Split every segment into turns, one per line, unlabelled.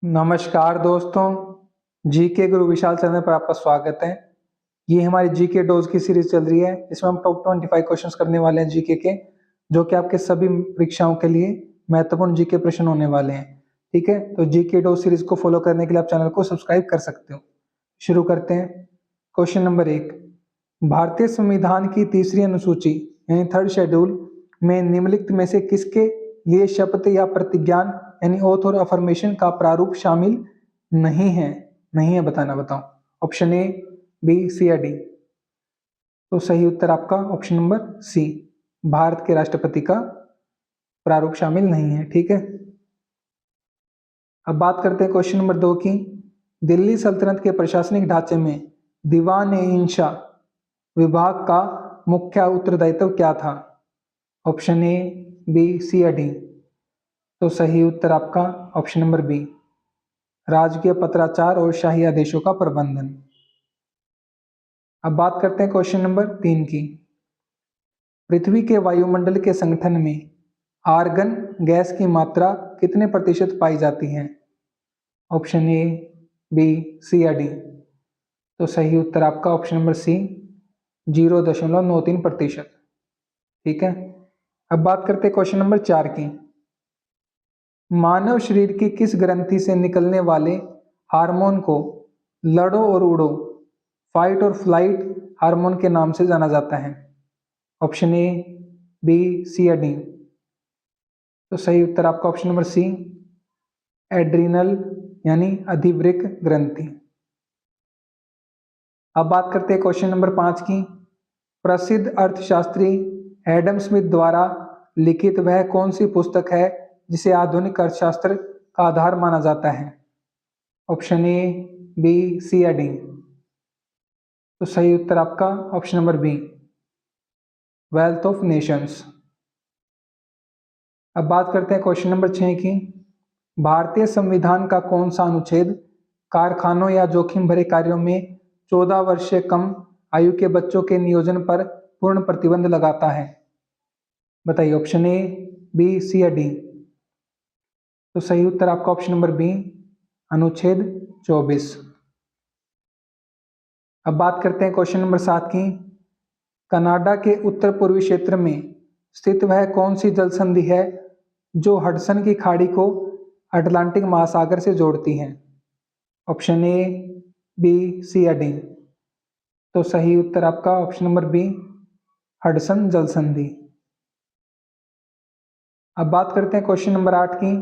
नमस्कार दोस्तों, जीके गुरु विशाल चैनल पर आपका स्वागत है। ये हमारी जीके डोज की सीरीज चल रही है। इसमें हम टॉप 25 क्वेश्चंस करने वाले हैं जीके के, जो कि आपके सभी परीक्षाओं के लिए महत्वपूर्ण जीके प्रश्न होने वाले हैं। ठीक है, तो जीके डोज सीरीज को फॉलो करने के लिए आप चैनल को सब्सक्राइब कर सकते हो। शुरू करते हैं। क्वेश्चन नंबर 1, भारतीय संविधान की तीसरी अनुसूची यानी थर्ड शेड्यूल में निम्नलिखित में से किसके लिए शपथ या प्रतिज्ञान यानी ओथ और अफर्मेशन का प्रारूप शामिल नहीं है? नहीं है, बताना। बताओ। ऑप्शन ए, बी, सी या डी। तो सही उत्तर आपका ऑप्शन नंबर सी, भारत के राष्ट्रपति का प्रारूप शामिल नहीं है। ठीक है, अब बात करते हैं क्वेश्चन नंबर 2 की। दिल्ली सल्तनत के प्रशासनिक ढांचे में दीवान ए इंशा विभाग का मुख्य उत्तरदायित्व क्या था? ऑप्शन ए, बी, सी या डी। तो सही उत्तर आपका ऑप्शन नंबर बी, राजकीय पत्राचार और शाही आदेशों का प्रबंधन। अब बात करते हैं क्वेश्चन नंबर 3 की। पृथ्वी के वायुमंडल के संगठन में आर्गन गैस की मात्रा कितने प्रतिशत पाई जाती है? ऑप्शन ए, बी, सी या डी। तो सही उत्तर आपका ऑप्शन नंबर सी, 0.93%। ठीक है, अब बात करते हैं क्वेश्चन नंबर 4 की। मानव शरीर की किस ग्रंथि से निकलने वाले हार्मोन को लड़ो और उड़ो, फाइट और फ्लाइट हार्मोन के नाम से जाना जाता है? ऑप्शन ए, बी, सी या डी। तो सही उत्तर आपका ऑप्शन नंबर सी, एड्रिनल यानी अधिवृक्क ग्रंथि। अब बात करते हैं क्वेश्चन नंबर 5 की। प्रसिद्ध अर्थशास्त्री एडम स्मिथ द्वारा लिखित वह कौन सी पुस्तक है जिसे आधुनिक अर्थशास्त्र का आधार माना जाता है? ऑप्शन ए, बी, सी या डी। तो सही उत्तर आपका option number B, Wealth of Nations. अब बात करते हैं क्वेश्चन नंबर 6 की। भारतीय संविधान का कौन सा अनुच्छेद कारखानों या जोखिम भरे कार्यों में 14 वर्ष से कम आयु के बच्चों के नियोजन पर पूर्ण प्रतिबंध लगाता है? बताइए, ऑप्शन ए, बी, सी या डी। तो सही उत्तर आपका ऑप्शन नंबर बी, अनुच्छेद 24। अब बात करते हैं क्वेश्चन नंबर 7 की। कनाडा के उत्तर पूर्वी क्षेत्र में स्थित वह कौन सी जल संधि है जो हडसन की खाड़ी को अटलांटिक महासागर से जोड़ती है? ऑप्शन ए, बी, सी या डी। तो सही उत्तर आपका ऑप्शन नंबर बी, हडसन जल संधि। अब बात करते हैं क्वेश्चन नंबर 8 की।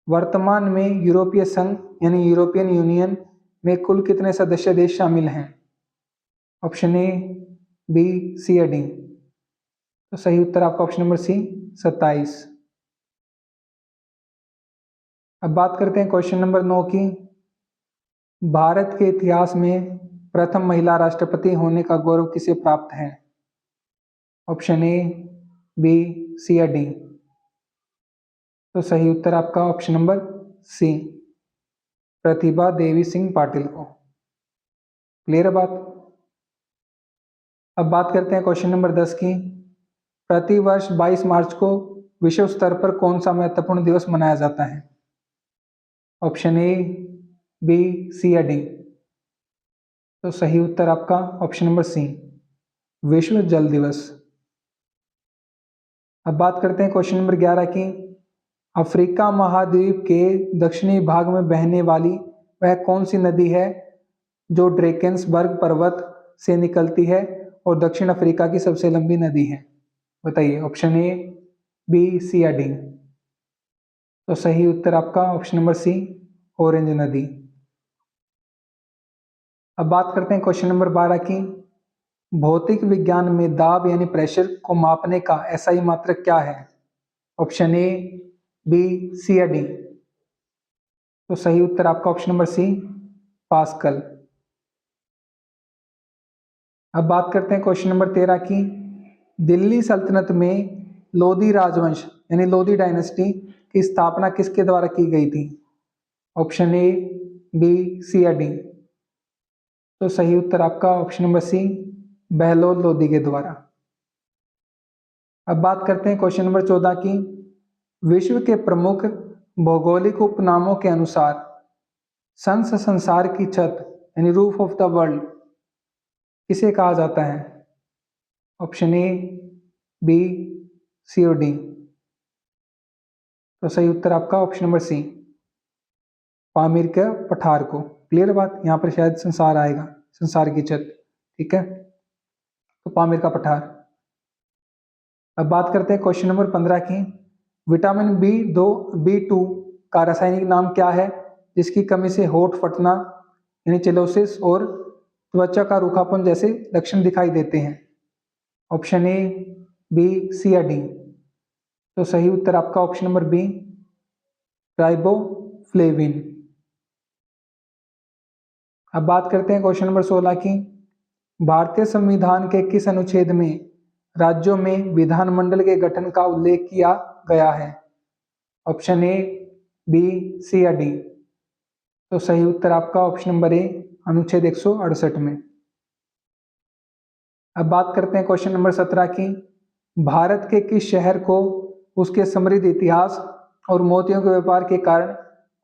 वर्तमान में यूरोपीय संघ यानी यूरोपियन यूनियन में कुल कितने सदस्य देश शामिल हैं? ऑप्शन ए, बी, सी या डी। तो सही उत्तर आपका ऑप्शन नंबर सी, 27। अब बात करते हैं क्वेश्चन नंबर 9 की। भारत के इतिहास में प्रथम महिला राष्ट्रपति होने का गौरव किसे प्राप्त है? ऑप्शन ए, बी, सी या डी। तो सही उत्तर आपका ऑप्शन नंबर सी, प्रतिभा देवी सिंह पाटिल को। क्लियर है बात? अब बात करते हैं क्वेश्चन नंबर 10 की। प्रतिवर्ष 22 मार्च को विश्व स्तर पर कौन सा महत्वपूर्ण दिवस मनाया जाता है? ऑप्शन ए, बी, सी या डी। तो सही उत्तर आपका ऑप्शन नंबर सी, विश्व जल दिवस। अब बात करते हैं क्वेश्चन नंबर 11 की। अफ्रीका महाद्वीप के दक्षिणी भाग में बहने वाली वह कौन सी नदी है जो ड्रेकेंसबर्ग पर्वत से निकलती है और दक्षिण अफ्रीका की सबसे लंबी नदी है? बताइए, ऑप्शन ए, बी, सी या डी। तो सही उत्तर आपका ऑप्शन नंबर सी, ऑरेंज नदी। अब बात करते हैं क्वेश्चन नंबर 12 की। भौतिक विज्ञान में दाब यानी प्रेशर को मापने का एसआई मात्रक क्या है? ऑप्शन ए, बी, सी या डी। तो सही उत्तर आपका ऑप्शन नंबर सी, पास्कल। अब बात करते हैं क्वेश्चन नंबर 13 की। दिल्ली सल्तनत में लोधी राजवंश यानी लोधी डायनेस्टी की स्थापना किसके द्वारा की गई थी? ऑप्शन ए, बी, सी या डी। तो सही उत्तर आपका option number C, Bahlol Lodhi के द्वारा। अब बात करते हैं क्वेश्चन नंबर 14 की। विश्व के प्रमुख भौगोलिक उपनामों के अनुसार संसार की छत यानी रूफ ऑफ द वर्ल्ड किसे कहा जाता है? ऑप्शन ए, बी, सी और डी। तो सही उत्तर आपका ऑप्शन नंबर सी, पामीर के पठार को। क्लियर बात, यहाँ पर शायद संसार आएगा, संसार की छत। ठीक है, तो पामीर का पठार। अब बात करते हैं क्वेश्चन नंबर 15 की। विटामिन B2 का रासायनिक नाम क्या है जिसकी कमी से होठ फटना यानी चेलोसिस और त्वचा का रूखापन जैसे लक्षण दिखाई देते हैं? ऑप्शन ए, बी, सी या डी। तो सही उत्तर आपका ऑप्शन नंबर बी, राइबोफ्लेविन। अब बात करते हैं क्वेश्चन नंबर 16 की। भारतीय संविधान के किस अनुच्छेद में राज्यों में विधानमंडल के गठन का उल्लेख किया गया है? ऑप्शन ए, बी, सी या डी। तो सही उत्तर आपका ऑप्शन नंबर ए, अनुच्छेद 168 में। अब बात करते हैं क्वेश्चन नंबर 17 की। भारत के किस शहर को उसके समृद्ध इतिहास और मोतियों के व्यापार के कारण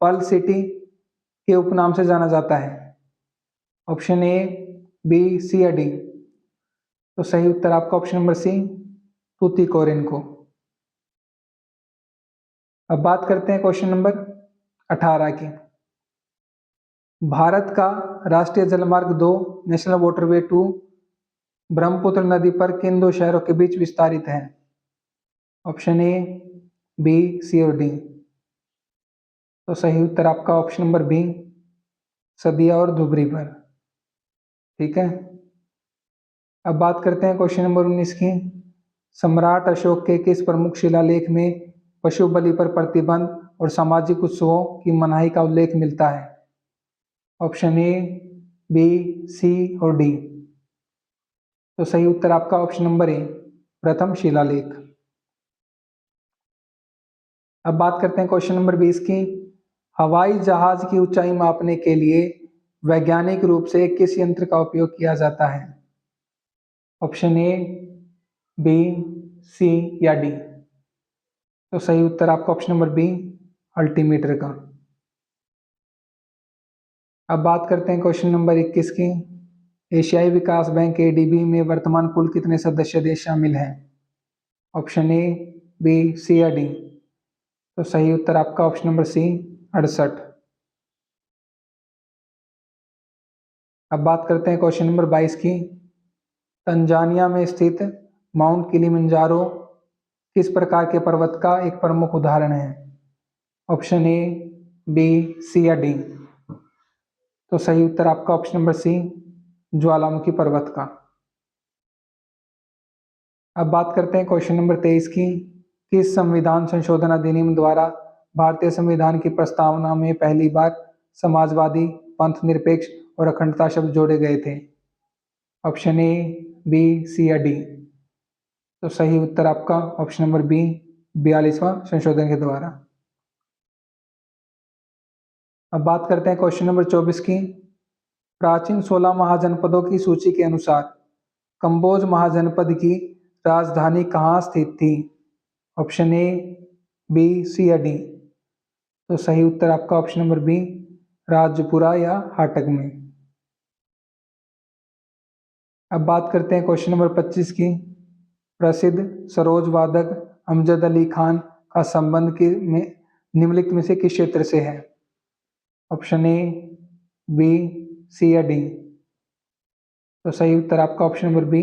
पर्ल सिटी के उपनाम से जाना जाता है? ऑप्शन ए, बी, सी या डी। तो सही उत्तर आपका ऑप्शन नंबर सी, तूतीकोरिन को। अब बात करते हैं क्वेश्चन नंबर 18 की। भारत का राष्ट्रीय जलमार्ग 2 नेशनल वाटरवे 2 ब्रह्मपुत्र नदी पर किन दो शहरों के बीच विस्तारित है? ऑप्शन ए, बी, सी और डी। तो सही उत्तर आपका ऑप्शन नंबर बी, सदिया और धुबरी पर। ठीक है, अब बात करते हैं क्वेश्चन नंबर 19 की। सम्राट अशोक के किस प्रमुख शिलालेख में पशु बलि पर प्रतिबंध और सामाजिक उत्सवों की मनाही का उल्लेख मिलता है? ऑप्शन ए, बी, सी और डी। तो सही उत्तर आपका ऑप्शन नंबर ए, प्रथम शिलालेख। अब बात करते हैं क्वेश्चन नंबर 20 की। हवाई जहाज की ऊंचाई मापने के लिए वैज्ञानिक रूप से किस यंत्र का उपयोग किया जाता है? ऑप्शन ए, बी, सी या डी। तो सही उत्तर आपका ऑप्शन नंबर बी, अल्टीमीटर का। अब बात करते हैं क्वेश्चन नंबर 21 की। एशियाई विकास बैंक ADB में वर्तमान कुल कितने सदस्य देश शामिल हैं? ऑप्शन ए, बी, सी या डी। तो सही उत्तर आपका ऑप्शन नंबर सी, 68। अब बात करते हैं क्वेश्चन नंबर 22 की। तंजानिया में स्थित माउंट किलिमंजारो किस प्रकार के पर्वत का एक प्रमुख उदाहरण है? ऑप्शन ए, बी, सी या डी। तो सही उत्तर आपका ऑप्शन नंबर सी, ज्वालामुखी पर्वत का। अब बात करते हैं क्वेश्चन नंबर 23 की। किस संविधान संशोधन अधिनियम द्वारा भारतीय संविधान की प्रस्तावना में पहली बार समाजवादी, पंथ निरपेक्ष और अखंडता शब्द जोड़े गए थे? ऑप्शन ए, बी, सी या डी। तो सही उत्तर आपका ऑप्शन नंबर बी, 42वां संशोधन के द्वारा। अब बात करते हैं क्वेश्चन नंबर 24 की। प्राचीन 16 महाजनपदों की सूची के अनुसार कंबोज महाजनपद की राजधानी कहाँ स्थित थी? ऑप्शन ए, बी, सी या डी। तो सही उत्तर आपका ऑप्शन नंबर बी, राजपुरा या हाटक में। अब बात करते हैं क्वेश्चन नंबर 25 की। प्रसिद्ध सरोज वादक अमजद अली खान का संबंध निम्नलिखित में से किस क्षेत्र से है? ऑप्शन ए, बी, सी या डी। तो सही उत्तर आपका ऑप्शन नंबर बी,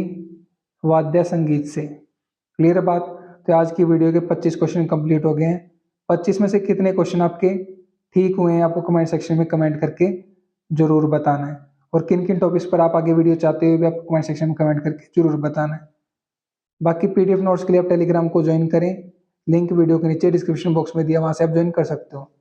वाद्य संगीत से। क्लियर बात। तो आज की वीडियो के 25 क्वेश्चन कंप्लीट हो गए हैं। 25 में से कितने क्वेश्चन आपके ठीक हुए हैं आपको कमेंट सेक्शन में कमेंट करके जरूर बताना है, और किन किन टॉपिक्स पर आप आगे वीडियो चाहते हो भी आपको कमेंट सेक्शन में कमेंट करके जरूर बताना है। बाकी PDF नोट्स के लिए आप टेलीग्राम को ज्वाइन करें, लिंक वीडियो के नीचे डिस्क्रिप्शन बॉक्स में दिया, वहां से आप ज्वाइन कर सकते हो।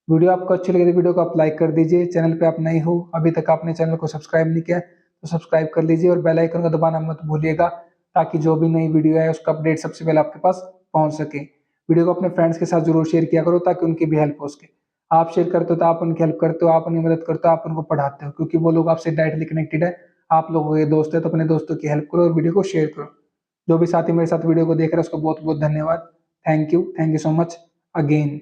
वीडियो आपको अच्छी लगे तो वीडियो को आप लाइक कर दीजिए। चैनल पे आप नए हो, अभी तक आपने चैनल को सब्सक्राइब नहीं किया तो सब्सक्राइब कर लीजिए, और बेल आइकन को दबाना मत भूलिएगा ताकि जो भी नई वीडियो है उसका अपडेट सबसे पहले आपके पास पहुंच सके। वीडियो को अपने फ्रेंड्स के साथ जरूर शेयर किया करो ताकि उनकी भी हेल्प हो सके। आप शेयर करते हो तो आप उनकी हेल्प करते हो, आप उनकी मदद करते हो, आप उनको पढ़ाते हो, क्योंकि वो लोग आपसे डायरेक्टली कनेक्टेड है, आप लोगों के दोस्त है। तो अपने दोस्तों की हेल्प करो और वीडियो को शेयर करो। जो भी साथी मेरे साथ वीडियो को देख रहे हैं उसको बहुत बहुत धन्यवाद। Thank you so much again.